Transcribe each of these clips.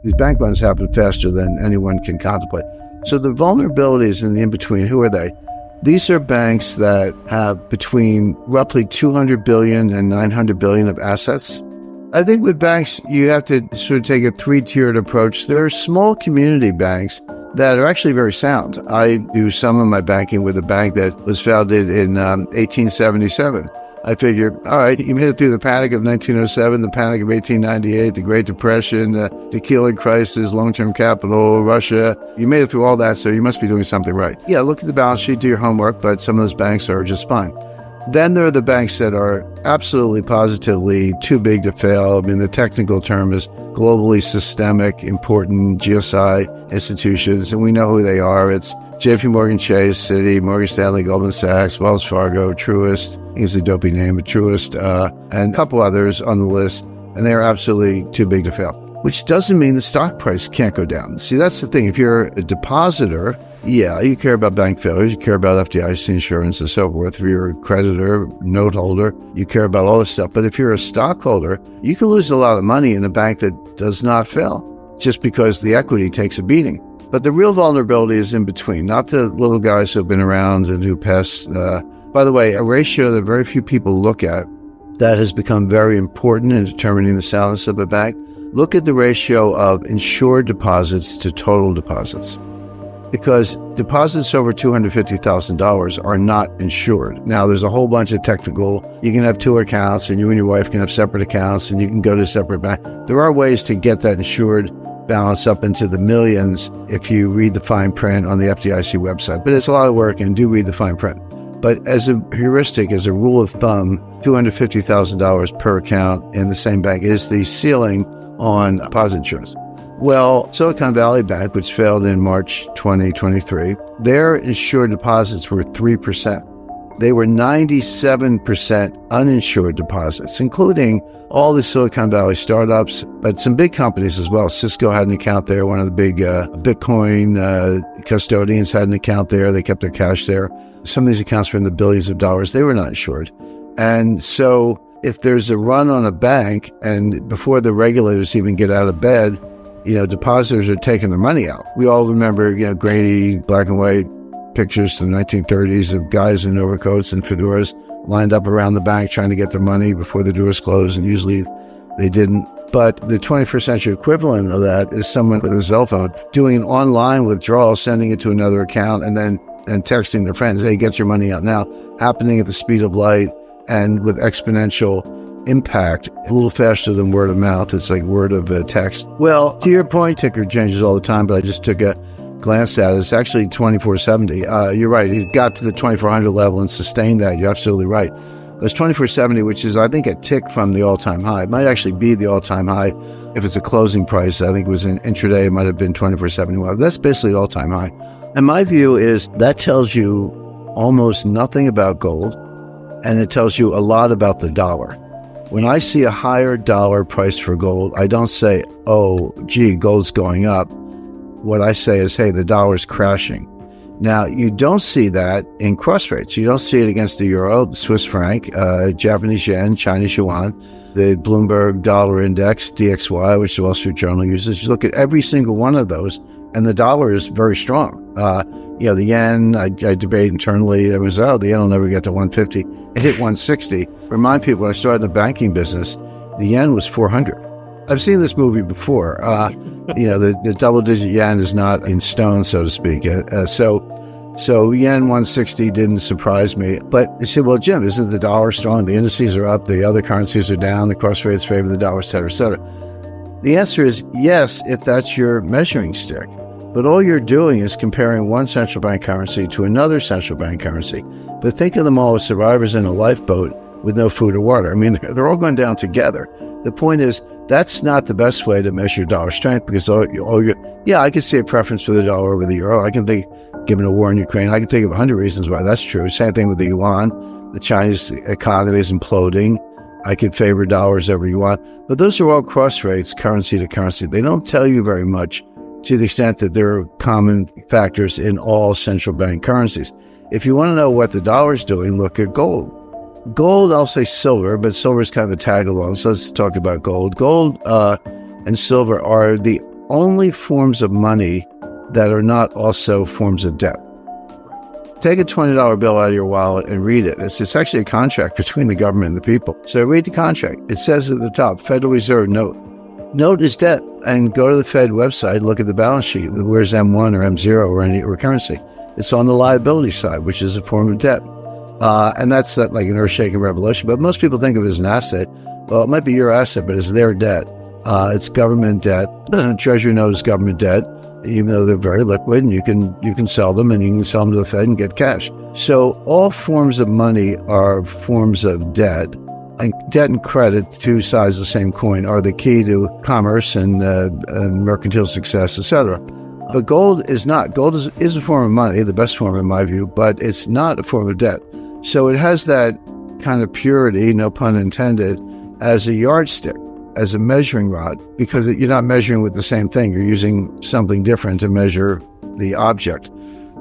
These bank runs happen faster than anyone can contemplate. So the vulnerabilities in the in-between, who are they? These are banks that have between roughly 200 billion and 900 billion of assets. I think with banks, you have to sort of take a three-tiered approach. There are small community banks that are actually very sound. I do some of my banking with a bank that was founded in 1877. I figure, all right, you made it through the panic of 1907, the panic of 1898, the Great Depression, the Tequila crisis, long-term capital, Russia. You made it through all that, so you must be doing something right. Yeah, look at the balance sheet, do your homework, but some of those banks are just fine. Then there are the banks that are absolutely positively too big to fail. I mean, the technical term is globally systemic, important GSI institutions, and we know who they are. It's JP Morgan Chase, Citi, Morgan Stanley, Goldman Sachs, Wells Fargo, Truist, he's a dopey name, but Truist, and a couple others on the list, and they're absolutely too big to fail, which doesn't mean the stock price can't go down. See, that's the thing. If you're a depositor, yeah, you care about bank failures, you care about FDIC insurance and so forth. If you're a creditor, note holder, you care about all this stuff. But if you're a stockholder, you can lose a lot of money in a bank that does not fail just because the equity takes a beating. But the real vulnerability is in between, not the little guys who have been around and who pass. By the way, a ratio that very few people look at that has become very important in determining the soundness of a bank. Look at the ratio of insured deposits to total deposits, because deposits over $250,000 are not insured. Now, there's a whole bunch of technical. You can have two accounts, and you and your wife can have separate accounts, and you can go to a separate bank. There are ways to get that insured balance up into the millions if you read the fine print on the FDIC website. But it's a lot of work, and do read the fine print. But as a heuristic, as a rule of thumb, $250,000 per account in the same bank is the ceiling on deposit insurance. Well, Silicon Valley Bank, which failed in March 2023, their insured deposits were 3%. They were 97% uninsured deposits, including all the Silicon Valley startups, but some big companies as well. Cisco had an account there. One of the big Bitcoin custodians had an account there. They kept their cash there. Some of these accounts were in the billions of dollars. They were not insured. And so if there's a run on a bank, and before the regulators even get out of bed, depositors are taking their money out. We all remember, grainy black and white pictures from the 1930s of guys in overcoats and fedoras lined up around the bank trying to get their money before the doors closed, and usually they didn't. But the 21st century equivalent of that is someone with a cell phone doing an online withdrawal, sending it to another account, and texting their friends, hey, get your money out now, happening at the speed of light and with exponential impact, a little faster than word of mouth. It's like word of text. Well, to your point, ticker changes all the time, but I just took a glance at it. It's actually 2470. You're right. It got to the 2400 level and sustained that. You're absolutely right. There's 2470, which is, I think, a tick from the all-time high. It might actually be the all-time high if it's a closing price. I think it was in intraday. It might have been 2471. That's basically all-time high. And my view is that tells you almost nothing about gold, and it tells you a lot about the dollar. When I see a higher dollar price for gold, I don't say, oh, gee, gold's going up. What I say is, hey, the dollar's crashing. Now, you don't see that in cross rates. You don't see it against the euro, the Swiss franc, Japanese yen, Chinese yuan, the Bloomberg dollar index, DXY, which the Wall Street Journal uses. You look at every single one of those, and the dollar is very strong. The yen, I debate internally. It was, the yen will never get to 150. It hit 160. Remind people, when I started the banking business, the yen was 400. I've seen this movie before. The double-digit yen is not in stone, so to speak. So yen 160 didn't surprise me. But I said, well, Jim, isn't the dollar strong? The indices are up, the other currencies are down, the cross rates favor the dollar, et cetera, et cetera. The answer is yes, if that's your measuring stick. But all you're doing is comparing one central bank currency to another central bank currency. But think of them all as survivors in a lifeboat with no food or water. I mean, they're all going down together. The point is, that's not the best way to measure dollar strength, because I can see a preference for the dollar over the euro. I can think, given a war in Ukraine, I can think of 100 reasons why that's true. Same thing with the yuan. The Chinese economy is imploding. I could favor dollars over yuan. But those are all cross rates, currency to currency. They don't tell you very much, to the extent that there are common factors in all central bank currencies. If you want to know what the dollar's doing, look at gold. Gold, I'll say silver, but silver is kind of a tag along, so let's talk about gold. Gold and silver are the only forms of money that are not also forms of debt. Take a $20 bill out of your wallet and read it. It's actually a contract between the government and the people. So read the contract. It says at the top, Federal Reserve note. Note is debt. And go to the Fed website, look at the balance sheet. Where's M1 or M0 or any currency? It's on the liability side, which is a form of debt. And that's not like an earth-shaking revelation. But most people think of it as an asset. Well, it might be your asset, but it's their debt. It's government debt. Treasury note is government debt, even though they're very liquid, and you can sell them, and you can sell them to the Fed and get cash. So all forms of money are forms of debt. And debt and credit, two sides of the same coin, are the key to commerce and mercantile success, etc. But gold is not. Gold is a form of money, the best form in my view, but it's not a form of debt. So it has that kind of purity, no pun intended, as a yardstick, as a measuring rod, because you're not measuring with the same thing. You're using something different to measure the object.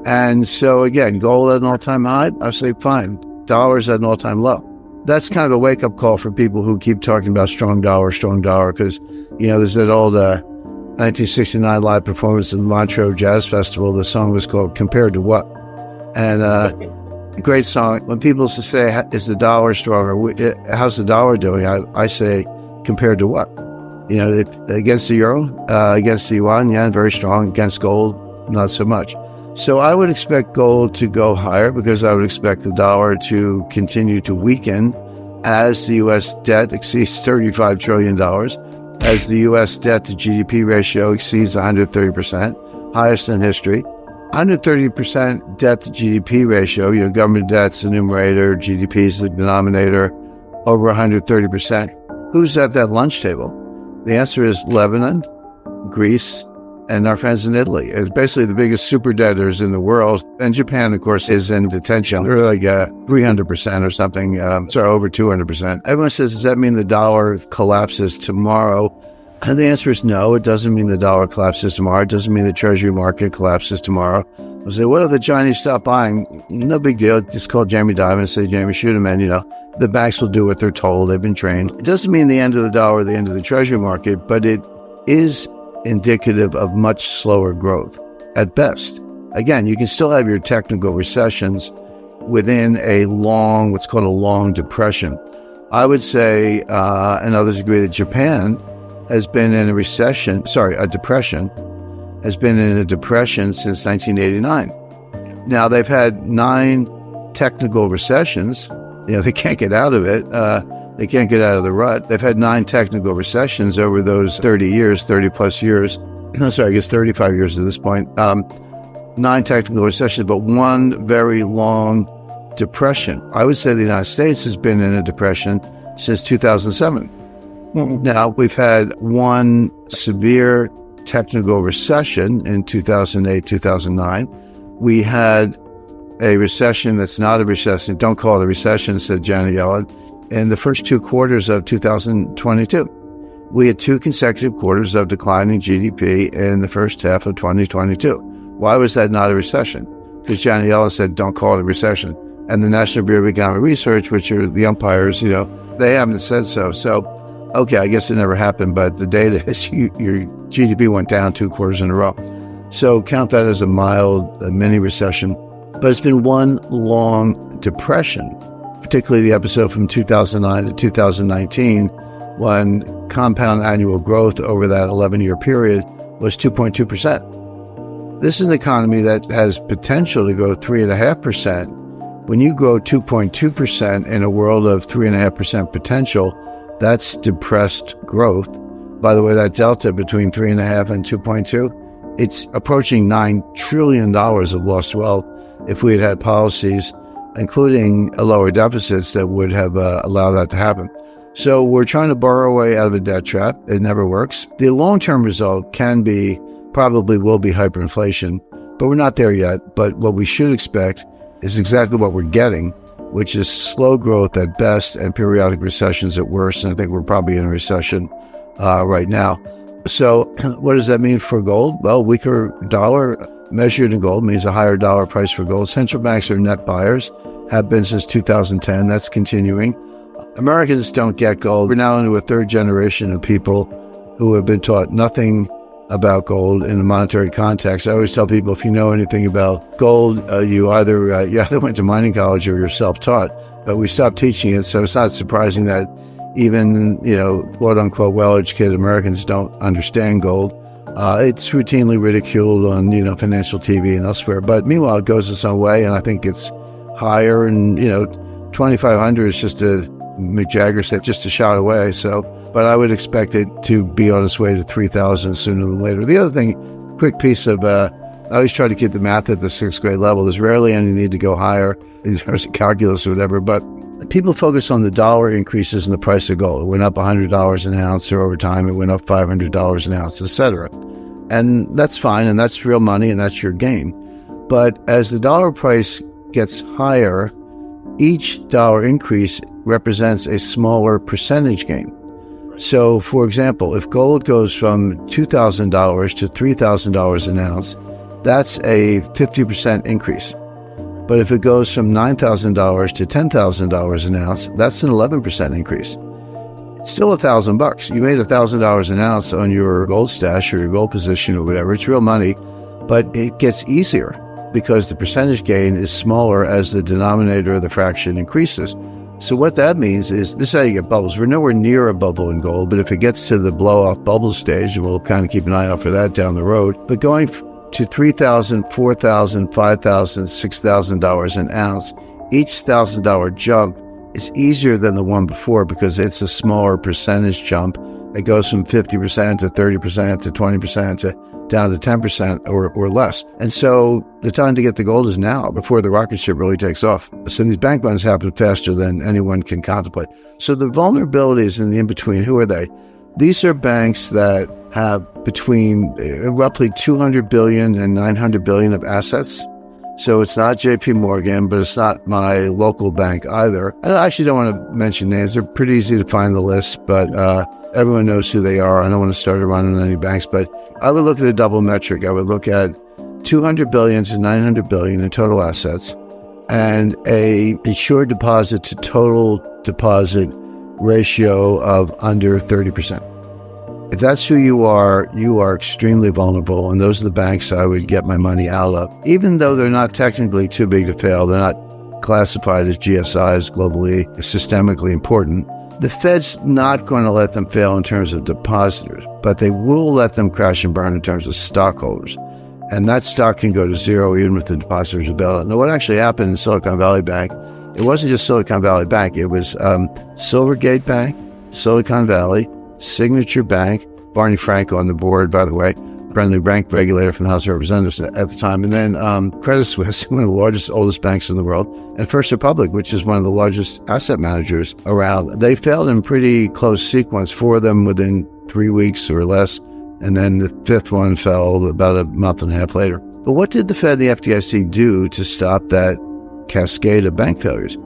And so again, gold at an all-time high, I say fine. Dollars at an all-time low. That's kind of a wake-up call for people who keep talking about strong dollar, because, there's that old 1969 live performance at the Montreux Jazz Festival. The song was called Compared to What? And great song. When people say, is the dollar stronger? How's the dollar doing? I say, compared to what? Against the euro, against the yuan, yeah, very strong. Against gold, not so much. So I would expect gold to go higher because I would expect the dollar to continue to weaken as the U.S. debt exceeds $35 trillion, as the U.S. debt to GDP ratio exceeds 130%, highest in history. 130% debt to GDP ratio, government debt's the numerator, GDP's the denominator, over 130%. Who's at that lunch table? The answer is Lebanon, Greece, and our friends in Italy. It's basically the biggest super debtors in the world. And Japan, of course, is in detention. They're like 300% or something, over 200%. Everyone says, does that mean the dollar collapses tomorrow? And the answer is no, it doesn't mean the dollar collapses tomorrow. It doesn't mean the treasury market collapses tomorrow. I'll say, what if the Chinese stop buying? No big deal. Just call Jamie Dimon and say, Jamie, shoot him. And, the banks will do what they're told. They've been trained. It doesn't mean the end of the dollar or the end of the treasury market, but it is indicative of much slower growth at best. Again, you can still have your technical recessions within what's called a long depression. I would say, and others agree, that Japan has been in a depression, has been in a depression since 1989. Now, they've had 9 technical recessions. They can't get out of it. They can't get out of the rut. They've had 9 technical recessions over those 30 plus years. I guess 35 years at this point. 9 technical recessions, but 1 very long depression. I would say the United States has been in a depression since 2007. Mm-hmm. Now, we've had 1 severe technical recession in 2008, 2009. We had a recession that's not a recession. Don't call it a recession, said Janet Yellen. In the first 2 quarters of 2022, we had 2 consecutive quarters of declining GDP in the first half of 2022. Why was that not a recession? Because Janet Yellen said, don't call it a recession. And the National Bureau of Economic Research, which are the umpires, they haven't said so. So, okay, I guess it never happened, but the data is your GDP went down 2 quarters in a row. So count that as a mild mini recession. But it's been 1 long depression, particularly the episode from 2009 to 2019, when compound annual growth over that 11-year period was 2.2%. This is an economy that has potential to grow 3.5%. When you grow 2.2% in a world of 3.5% potential, that's depressed growth. By the way, that delta between 3.5 and 2.2, it's approaching $9 trillion of lost wealth if we had had policies, including lower deficits, that would have allowed that to happen. So we're trying to borrow away out of a debt trap. It never works. The long-term result probably will be hyperinflation, but we're not there yet. But what we should expect is exactly what we're getting, which is slow growth at best and periodic recessions at worst. And I think we're probably in a recession right now. So what does that mean for gold? Well, weaker dollar measured in gold means a higher dollar price for gold. Central banks are net buyers, have been since 2010. That's continuing. Americans don't get gold. We're now into a 3rd generation of people who have been taught nothing about gold in a monetary context. I always tell people, if you know anything about gold, you either went to mining college or you're self-taught. But we stopped teaching it, so it's not surprising that even, quote unquote, well-educated Americans don't understand gold. It's routinely ridiculed on, financial TV and elsewhere. But meanwhile, it goes its own way, and I think it's higher. And, 2,500 is just Mick Jagger said, just a shot away. So, but I would expect it to be on its way to 3,000 sooner than later. The other thing, quick piece of, I always try to keep the math at the sixth grade level. There's rarely any need to go higher in terms of calculus or whatever, but people focus on the dollar increases in the price of gold. It went up $100 an ounce, or over time it went up $500 an ounce, etc. And that's fine, and that's real money, and that's your gain. But as the dollar price gets higher, each dollar increase represents a smaller percentage gain. So, for example, if gold goes from $2,000 to $3,000 an ounce, that's a 50% increase. But if it goes from $9,000 to $10,000 an ounce, that's an 11% increase. It's still $1,000. You made $1,000 an ounce on your gold stash or your gold position or whatever. It's real money, but it gets easier because the percentage gain is smaller as the denominator of the fraction increases. So what that means is, this is how you get bubbles. We're nowhere near a bubble in gold, but if it gets to the blow-off bubble stage, and we'll kind of keep an eye out for that down the road, but going to $3,000, $4,000, $5,000, $6,000 an ounce, each $1,000 jump is easier than the one before because it's a smaller percentage jump. It goes from 50% to 30% to 20% to down to 10% or less. And so the time to get the gold is now, before the rocket ship really takes off. So these bank runs happen faster than anyone can contemplate. So the vulnerabilities in the in-between, who are they? These are banks that have between roughly 200 billion and 900 billion of assets. So it's not JP Morgan, but it's not my local bank either. I actually don't want to mention names. They're pretty easy to find the list, but everyone knows who they are. I don't want to start running any banks, but I would look at a double metric. I would look at 200 billion to 900 billion in total assets and a insured deposit to total deposit ratio of under 30%. If that's who you are extremely vulnerable, and those are the banks I would get my money out of. Even though they're not technically too big to fail, they're not classified as GSIs, globally, systemically important. The Fed's not going to let them fail in terms of depositors, but they will let them crash and burn in terms of stockholders. And that stock can go to zero even if the depositors are bailed out. Now, what actually happened in Silicon Valley Bank, it wasn't just Silicon Valley Bank, it was Silvergate Bank, Silicon Valley, Signature Bank, Barney Frank on the board, by the way, friendly bank regulator from the House of Representatives at the time, and then Credit Suisse, one of the largest, oldest banks in the world, and First Republic, which is one of the largest asset managers around. They failed in pretty close sequence, 4 of them within 3 weeks or less, and then the 5th one fell about a month and a half later. But what did the Fed and the FDIC do to stop that cascade of bank failures?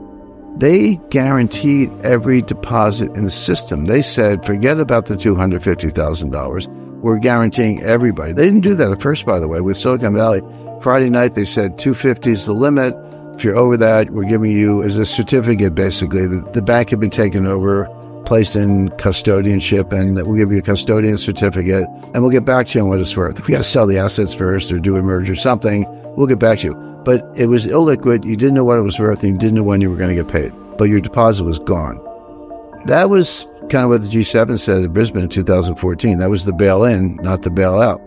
They guaranteed every deposit in the system. They said, forget about the $250,000. We're guaranteeing everybody. They didn't do that at first, by the way, with Silicon Valley. Friday night, they said 250 is the limit. If you're over that, we're giving you as a certificate, basically. The bank had been taken over, placed in custodianship, and we'll give you a custodian certificate, and we'll get back to you on what it's worth. We got to sell the assets first or do a merger or something. We'll get back to you. But it was illiquid. You didn't know what it was worth, and you didn't know when you were going to get paid. But your deposit was gone. That was kind of what the G7 said in Brisbane in 2014. That was the bail-in, not the bail-out.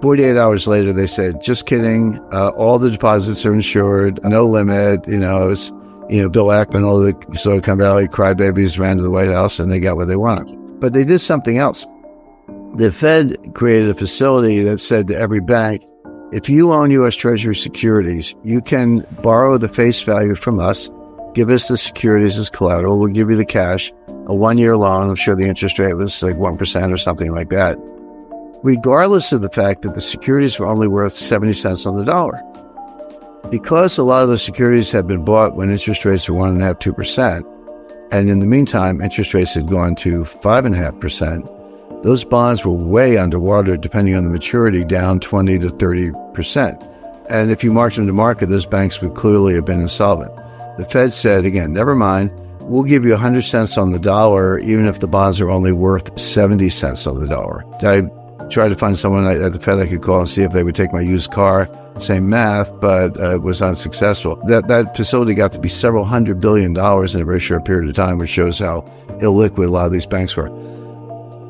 48 hours later, they said, just kidding. All the deposits are insured, no limit. It was, Bill Ackman, all the Silicon Valley crybabies ran to the White House, and they got what they wanted. But they did something else. The Fed created a facility that said to every bank, if you own U.S. Treasury securities, you can borrow the face value from us, give us the securities as collateral, we'll give you the cash, a 1-year loan, I'm sure the interest rate was like 1% or something like that, regardless of the fact that the securities were only worth 70 cents on the dollar. Because a lot of those securities had been bought when interest rates were 1.5%, 2%, and in the meantime, interest rates had gone to 5.5%, those bonds were way underwater, depending on the maturity, down 20 to 30%. And if you marked them to market, those banks would clearly have been insolvent. The Fed said, again, never mind, we'll give you 100 cents on the dollar, even if the bonds are only worth 70 cents on the dollar. Did I tried to find someone at the Fed I could call and see if they would take my used car. Same math, but was unsuccessful. That facility got to be several $100 billion in a very short period of time, which shows how illiquid a lot of these banks were.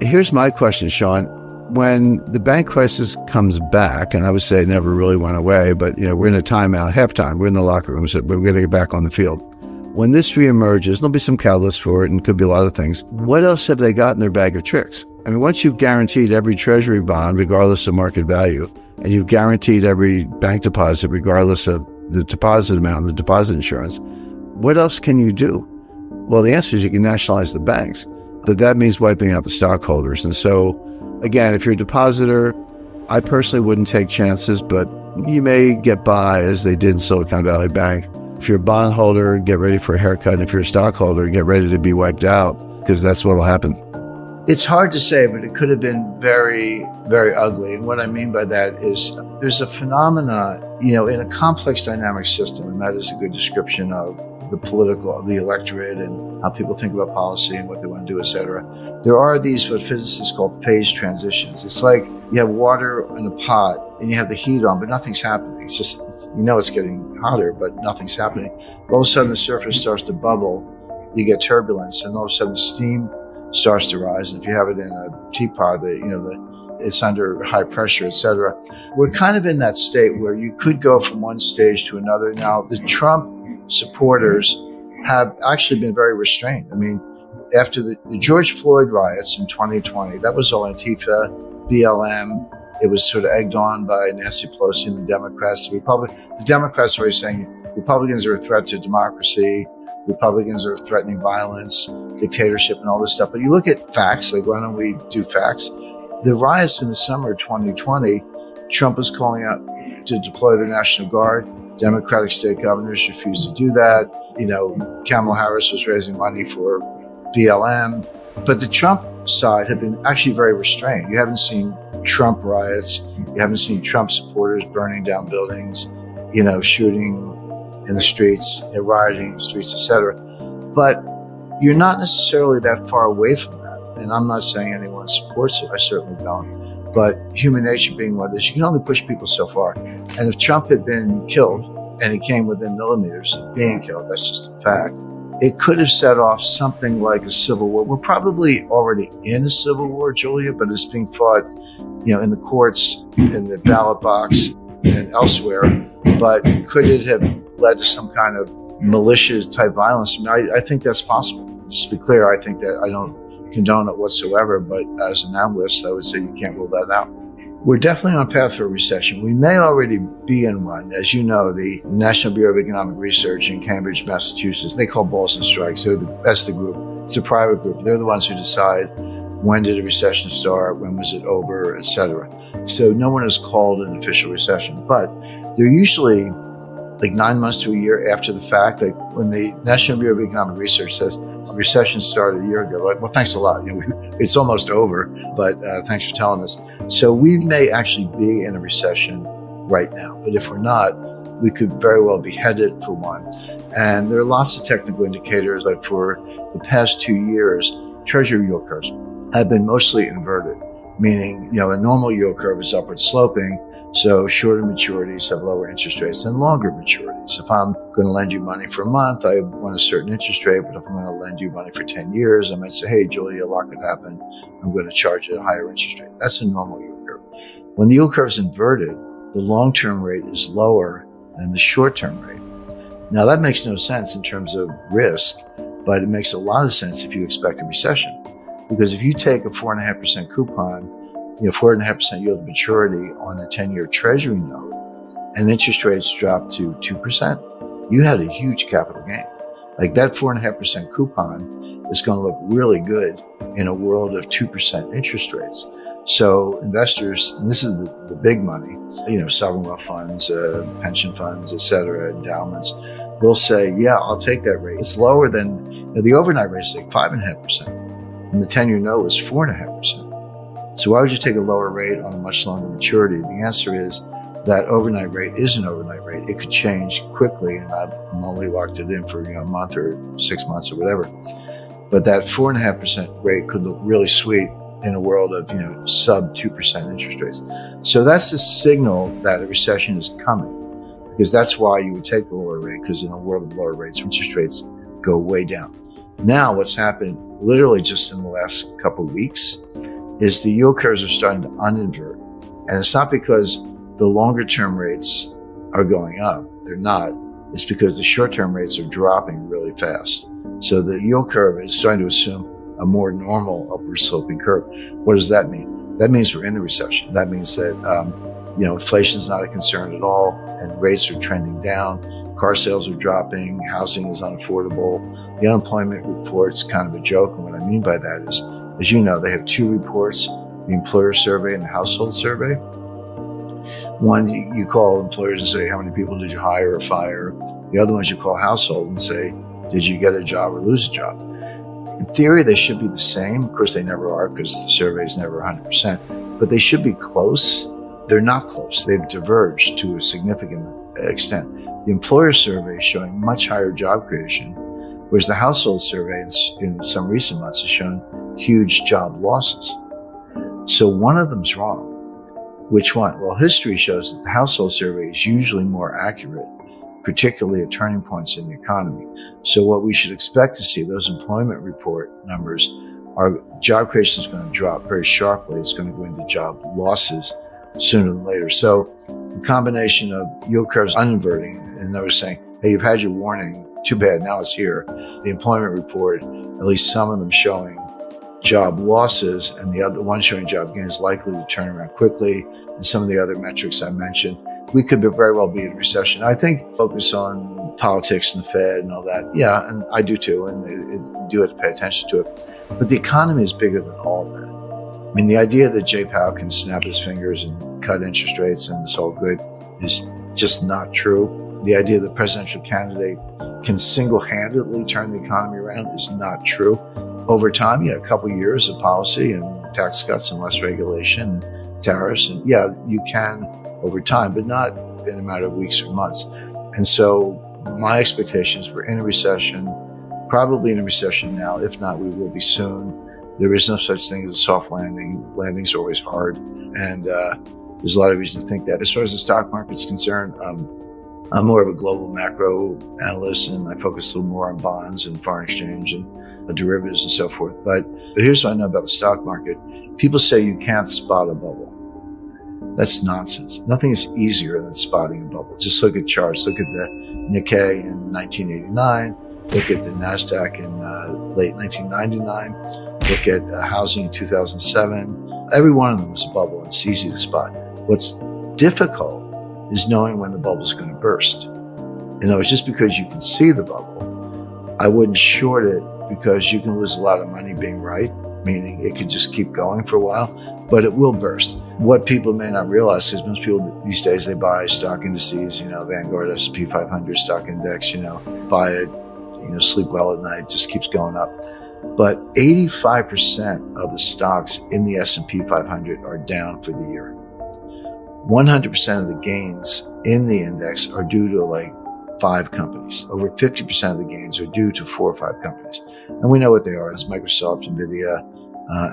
Here's my question, Sean. When the bank crisis comes back, and I would say it never really went away, but we're in a timeout, halftime, we're in the locker room, so we're going to get back on the field. When this reemerges, there'll be some catalyst for it, and could be a lot of things. What else have they got in their bag of tricks? I mean, once you've guaranteed every treasury bond, regardless of market value, and you've guaranteed every bank deposit, regardless of the deposit amount and the deposit insurance, what else can you do? Well, the answer is you can nationalize the banks, but that means wiping out the stockholders. And so, again, if you're a depositor, I personally wouldn't take chances, but you may get by as they did in Silicon Valley Bank. If you're a bondholder, get ready for a haircut. And if you're a stockholder, get ready to be wiped out, because that's what will happen. It's hard to say, but it could have been very, very ugly. And what I mean by that is there's a phenomena, in a complex dynamic system, and that is a good description of the electorate, and how people think about policy and what they want to do, et cetera. There are these, what physicists call phase transitions. It's like you have water in a pot and you have the heat on, but nothing's happening. It's just, it's getting hotter, but nothing's happening. All of a sudden the surface starts to bubble, you get turbulence, and all of a sudden steam starts to rise. And if you have it in a teapot, it's under high pressure, et cetera. We're kind of in that state where you could go from one stage to another. Now, the Trump supporters have actually been very restrained. I mean, after the George Floyd riots in 2020, that was all Antifa, BLM. It was sort of egged on by Nancy Pelosi and the Democrats. The Democrats were saying Republicans are a threat to democracy. Republicans are threatening violence, dictatorship, and all this stuff. But you look at facts, like why don't we do facts? The riots in the summer of 2020, Trump was calling out to deploy the National Guard. Democratic state governors refused to do that. Kamala Harris was raising money for BLM. But the Trump side had been actually very restrained. You haven't seen Trump riots. You haven't seen Trump supporters burning down buildings, shooting in the streets, rioting in the streets, etc. But you're not necessarily that far away from that. And I'm not saying anyone supports it. I certainly don't. But human nature being what it is, you can only push people so far. And if Trump had been killed, and he came within millimeters of being killed, that's just a fact, it could have set off something like a civil war. We're probably already in a civil war, Julia, but it's being fought, in the courts, in the ballot box, and elsewhere. But could it have led to some kind of militia type violence? I think that's possible. Just to be clear, I think that I don't condone it whatsoever, but as an analyst, I would say you can't rule that out. We're definitely on a path for a recession. We may already be in one. As you know, the National Bureau of Economic Research in Cambridge, Massachusetts, they call balls and strikes. That's the group. It's a private group. They're the ones who decide when did a recession start, when was it over, et cetera. So no one has called an official recession, but they're usually like 9 months to a year after the fact. Like when the National Bureau of Economic Research says a recession started a year ago, like, well, thanks a lot. It's almost over, but thanks for telling us. So we may actually be in a recession right now, but if we're not, we could very well be headed for one. And there are lots of technical indicators. Like for the past 2 years, Treasury yield curves have been mostly inverted, meaning, a normal yield curve is upward sloping. So shorter maturities have lower interest rates than longer maturities. If I'm going to lend you money for a month, I want a certain interest rate. But if I'm going to lend you money for 10 years, I might say, hey, Julia, a lot could happen. I'm going to charge you a higher interest rate. That's a normal yield curve. When the yield curve is inverted, the long-term rate is lower than the short-term rate. Now, that makes no sense in terms of risk, but it makes a lot of sense if you expect a recession. Because if you take a 4.5% coupon, 4.5% yield to maturity on a 10-year treasury note, and interest rates drop to 2%, you had a huge capital gain. Like that 4.5% coupon is going to look really good in a world of 2% interest rates. So investors, and this is the big money, sovereign wealth funds, pension funds, et cetera, endowments, they'll say, yeah, I'll take that rate. It's lower than the overnight rate is like 5.5%. And the 10-year note was 4.5%. So why would you take a lower rate on a much longer maturity? The answer is that overnight rate is an overnight rate. It could change quickly, and I'm only locked it in for a month or 6 months or whatever. But that 4.5% rate could look really sweet in a world of, sub 2% interest rates. So that's a signal that a recession is coming, because that's why you would take the lower rate, because in a world of lower rates, interest rates go way down. Now, what's happened literally just in the last couple of weeks is the yield curves are starting to uninvert. And it's not because the longer term rates are going up. They're not. It's because the short term rates are dropping really fast. So the yield curve is starting to assume a more normal upward sloping curve. What does that mean? That means we're in the recession. That means that, inflation is not a concern at all, and rates are trending down. Car sales are dropping. Housing is unaffordable. The unemployment report's kind of a joke. And what I mean by that is, as you know, they have two reports, the employer survey and the household survey. One, you call employers and say, how many people did you hire or fire? The other ones you call household and say, did you get a job or lose a job? In theory, they should be the same. Of course, they never are, because the survey is never 100%, but they should be close. They're not close. They've diverged to a significant extent. The employer survey is showing much higher job creation, whereas the household survey in some recent months has shown huge job losses. So one of them's wrong. Which one? Well, history shows that the household survey is usually more accurate, particularly at turning points in the economy. So what we should expect to see, those employment report numbers, are job creation is going to drop very sharply. It's going to go into job losses sooner than later. So the combination of yield curves uninverting and others saying, hey, you've had your warning, too bad, now it's here. The employment report, at least some of them showing job losses, and the other one showing job gains likely to turn around quickly, and some of the other metrics I mentioned, we could very well be in a recession. I think focus on politics and the Fed and all that. Yeah, and I do too, and you do have to pay attention to it. But the economy is bigger than all of that. I mean, the idea that Jay Powell can snap his fingers and cut interest rates and it's all good is just not true. The idea that the presidential candidate can single-handedly turn the economy around is not true. Over time, a couple of years of policy and tax cuts and less regulation, and tariffs, and you can over time, but not in a matter of weeks or months. And so my expectation is we're in a recession, probably in a recession now. If not, we will be soon. There is no such thing as a soft landing. Landings are always hard. And there's a lot of reason to think that. As far as the stock market's concerned, I'm more of a global macro analyst, and I focus a little more on bonds and foreign exchange and derivatives and so forth. But here's what I know about the stock market. People say you can't spot a bubble. That's nonsense. Nothing is easier than spotting a bubble. Just look at charts. Look at the Nikkei in 1989. Look at the NASDAQ in late 1999. Look at housing in 2007. Every one of them is a bubble, and it's easy to spot. What's difficult is knowing when the bubble is going to burst. It's just because you can see the bubble, I wouldn't short it, because you can lose a lot of money being right, meaning it could just keep going for a while, but it will burst. What people may not realize is most people these days, they buy stock indices, Vanguard, S&P 500 stock index, buy it, sleep well at night, just keeps going up. But 85% of the stocks in the S&P 500 are down for the year. 100% of the gains in the index are due to 5 companies. Over 50% of the gains are due to 4 or 5 companies. And we know what they are. It's Microsoft, NVIDIA,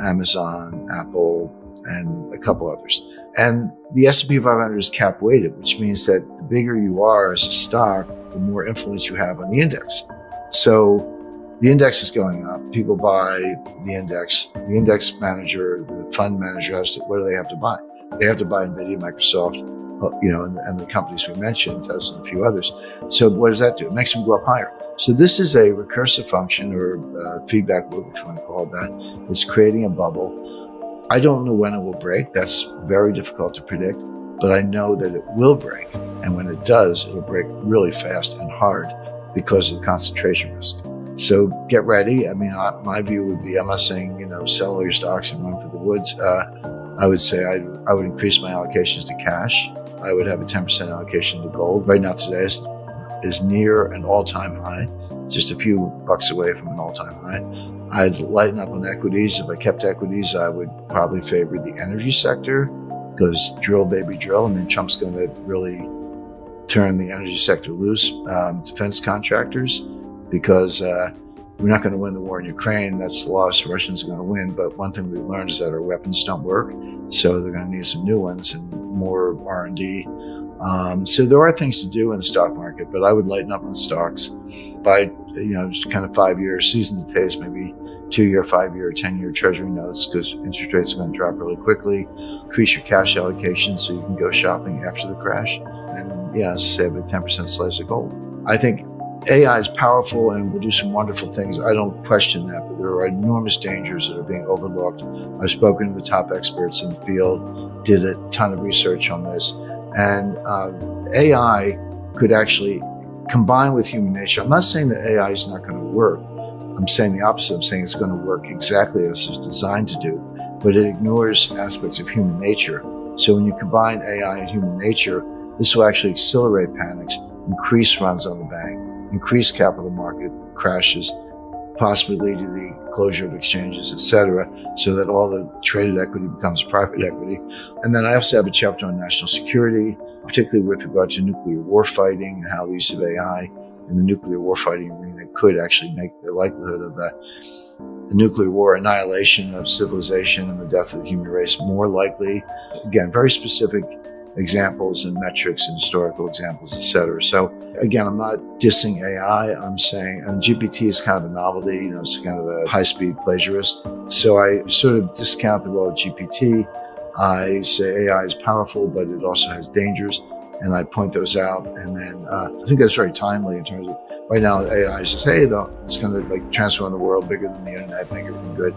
Amazon, Apple, and a couple others. And the S&P 500 is cap weighted, which means that the bigger you are as a stock, the more influence you have on the index. So the index is going up. People buy the index. The index manager, the fund manager what do they have to buy? They have to buy NVIDIA, Microsoft, and the companies we mentioned, Tesla and a few others. So what does that do? It makes them go up higher. So this is a recursive function, or feedback loop, if you want to call it that. It's creating a bubble. I don't know when it will break. That's very difficult to predict, but I know that it will break. And when it does, it'll break really fast and hard because of the concentration risk. So get ready. I mean, my view would be, I'm not saying, sell all your stocks and run for the woods. I would say I would increase my allocations to cash. I would have a 10% allocation to gold. Right now today is near an all-time high, just a few bucks away from an all-time high. I'd lighten up on equities. If I kept equities, I would probably favor the energy sector, because drill, baby, drill. I mean, Trump's going to really turn the energy sector loose. Defense contractors, because we're not going to win the war in Ukraine. That's the loss. The Russians are going to win. But one thing we learned is that our weapons don't work. So they're going to need some new ones and more R&D. So there are things to do in the stock market, but I would lighten up on stocks. Buy, kind of 5 years, season to taste, maybe 2-year, 5-year, 10-year treasury notes, because interest rates are going to drop really quickly. Increase your cash allocation so you can go shopping after the crash. And save a 10% slice of gold. I think AI is powerful and will do some wonderful things. I don't question that, but there are enormous dangers that are being overlooked. I've spoken to the top experts in the field, did a ton of research on this, and AI could actually combine with human nature. I'm not saying that AI is not going to work. I'm saying the opposite. I'm saying it's going to work exactly as it's designed to do, but it ignores aspects of human nature. So when you combine AI and human nature, this will actually accelerate panics, increase runs on the bank, increase capital market crashes, possibly lead to the closure of exchanges, etc., so that all the traded equity becomes private equity. And then I also have a chapter on national security, particularly with regard to nuclear war fighting and how the use of AI in the nuclear war fighting arena could actually make the likelihood of the nuclear war, annihilation of civilization and the death of the human race more likely. Again, very specific examples and metrics and historical examples, etc. So again, I'm not dissing AI. I'm saying, and GPT is kind of a novelty, it's kind of a high-speed plagiarist. So I sort of discount the role of GPT. I say AI is powerful, but it also has dangers, and I point those out. And then I think that's very timely in terms of right now AI says, hey, it's going to transform the world, bigger than the internet, make everything good.